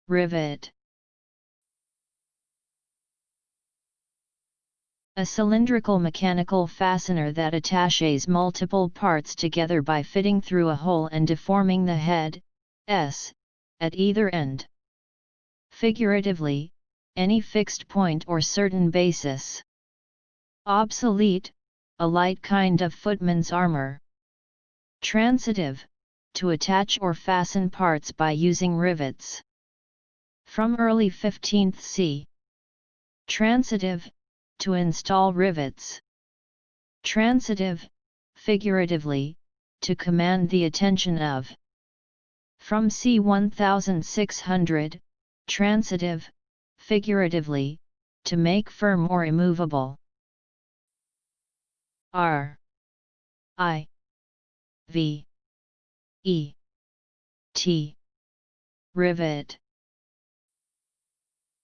Rivet. A cylindrical mechanical fastener that attaches multiple parts together by fitting through a hole and deforming the head, S, at either end. Figuratively, any fixed point or certain basis. Obsolete, a light kind of footman's armor. Transitive, to attach or fasten parts by using rivets. From early 15th c. Transitive, to install rivets. Transitive, figuratively, to command the attention of. From c. 1600, transitive, figuratively, to make firm or immovable. R I V E T. Rivet.